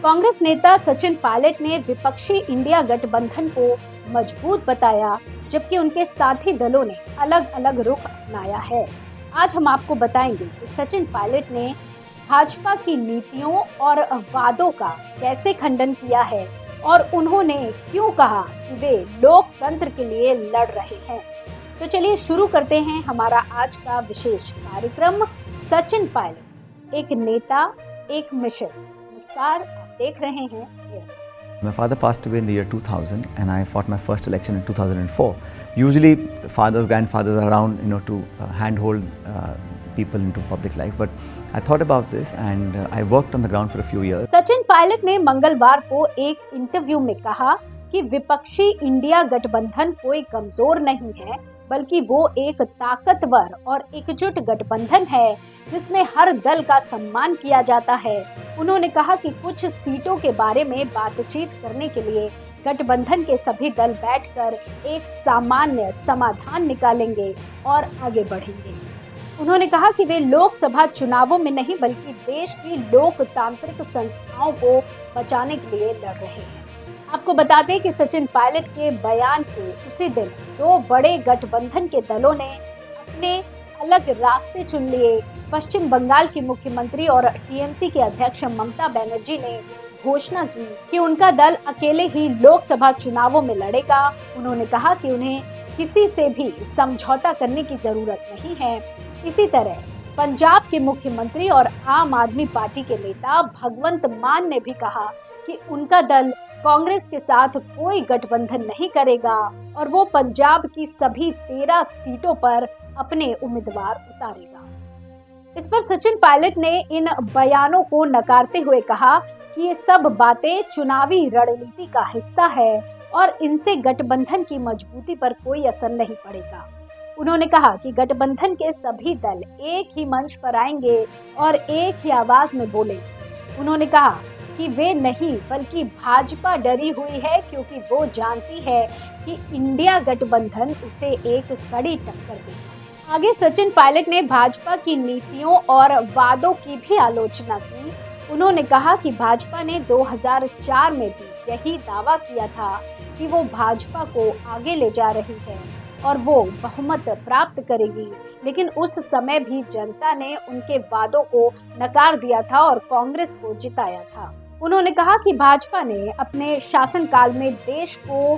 कांग्रेस नेता सचिन पायलट ने विपक्षी इंडिया गठबंधन को मजबूत बताया, जबकि उनके साथी दलों ने अलग अलग रुख अपनाया है। आज हम आपको बताएंगे कि सचिन पायलट ने भाजपा की नीतियों और वादों का कैसे खंडन किया है और उन्होंने क्यों कहा कि वे लोकतंत्र के लिए लड़ रहे हैं। तो चलिए शुरू करते हैं हमारा आज का विशेष कार्यक्रम सचिन पायलट, एक नेता एक मिशन। नमस्कार, आप देख रहे हैं। My father passed away in the year 2000 and I fought my first election in 2004. Usually fathers, grandfathers are around, to handhold people into public life, but I thought about this and I worked on the ground for a few years. Sachin Pilot ने मंगलवार को एक interview में कहा कि विपक्षी India गठबंधन कोई कमजोर नहीं है, बल्कि वो एक ताकतवर और एकजुट गठबंधन है जिसमें हर दल का सम्मान किया जाता है। उन्होंने कहा कि कुछ सीटों के बारे में बातचीत करने के लिए गठबंधन के सभी दल बैठकर एक सामान्य समाधान निकालेंगे और आगे बढ़ेंगे। उन्होंने कहा कि वे लोकसभा चुनावों में नहीं बल्कि देश की लोकतांत्रिक संस्थाओं को बचाने के लिए लड़ रहे हैं। आपको बता दें कि सचिन पायलट के बयान के उसी दिन दो बड़े गठबंधन के दलों ने अपने अलग रास्ते चुन लिए। पश्चिम बंगाल की मुख्यमंत्री और टीएमसी के अध्यक्ष ममता बनर्जी ने घोषणा की कि उनका दल अकेले ही लोकसभा चुनावों में लड़ेगा। उन्होंने कहा कि उन्हें किसी से भी समझौता करने की जरूरत नहीं है। इसी तरह पंजाब के मुख्यमंत्री और आम आदमी पार्टी के नेता भगवंत मान ने भी कहा कि उनका दल कांग्रेस के साथ कोई गठबंधन नहीं करेगा और वो पंजाब की सभी 13 सीटों पर अपने उम्मीदवार उतारेगा। इस पर सचिन पायलट ने इन बयानों को नकारते हुए कहा कि ये सब बातें चुनावी रणनीति का हिस्सा है और इनसे गठबंधन की मजबूती पर कोई असर नहीं पड़ेगा। उन्होंने कहा कि गठबंधन के सभी दल एक ही मंच पर आएंगे और एक ही आवाज में बोलेंगे। उन्होंने कहा कि वे नहीं बल्कि भाजपा डरी हुई है, क्योंकि वो जानती है कि इंडिया गठबंधन उसे एक कड़ी टक्कर देगा। आगे सचिन पायलट ने भाजपा की नीतियों और वादों की भी आलोचना की। उन्होंने कहा कि भाजपा ने 2004 में भी यही दावा किया था कि वो भाजपा को आगे ले जा रही है और वो बहुमत प्राप्त करेगी, लेकिन उस समय भी जनता ने उनके वादों को नकार दिया था और कांग्रेस को जिताया था। उन्होंने कहा कि भाजपा ने अपने शासनकाल में देश को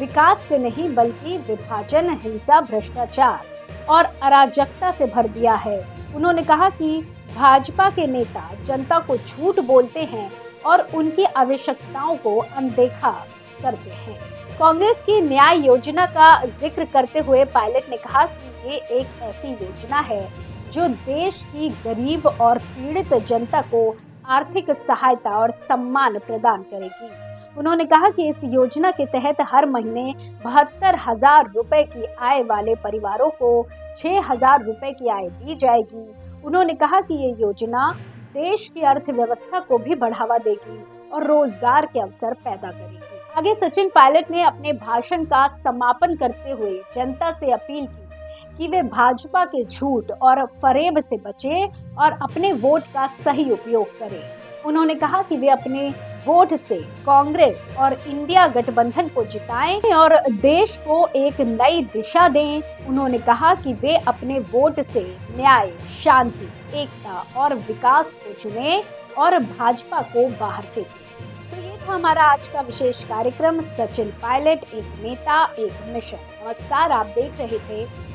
विकास से नहीं बल्कि विभाजन, हिंसा, भ्रष्टाचार और अराजकता से भर दिया है। उन्होंने कहा कि भाजपा के नेता जनता को झूठ बोलते हैं और उनकी आवश्यकताओं को अनदेखा करते हैं। कांग्रेस की न्याय योजना का जिक्र करते हुए पायलट ने कहा कि ये एक ऐसी योजना है जो देश की गरीब और पीड़ित जनता को आर्थिक सहायता और सम्मान प्रदान करेगी। उन्होंने कहा कि इस योजना के तहत हर महीने 72,000 रुपए की आय वाले परिवारों को 6,000 रुपए की आय दी जाएगी। उन्होंने कहा कि ये योजना देश की अर्थव्यवस्था को भी बढ़ावा देगी और रोजगार के अवसर पैदा करेगी। आगे सचिन पायलट ने अपने भाषण का समापन करते हुए जनता से अपील की कि वे भाजपा के झूठ और फरेब से बचें और अपने वोट का सही उपयोग करें। उन्होंने कहा कि वे अपने वोट से कांग्रेस और इंडिया गठबंधन को जिताएं और देश को एक नई दिशा दें। उन्होंने कहा कि वे अपने वोट से न्याय, शांति, एकता और विकास को चुनें और भाजपा को बाहर फेंकें। तो ये था हमारा आज का विशेष कार्यक्रम सचिन पायलट, एक नेता एक मिशन। नमस्कार, आप देख रहे थे।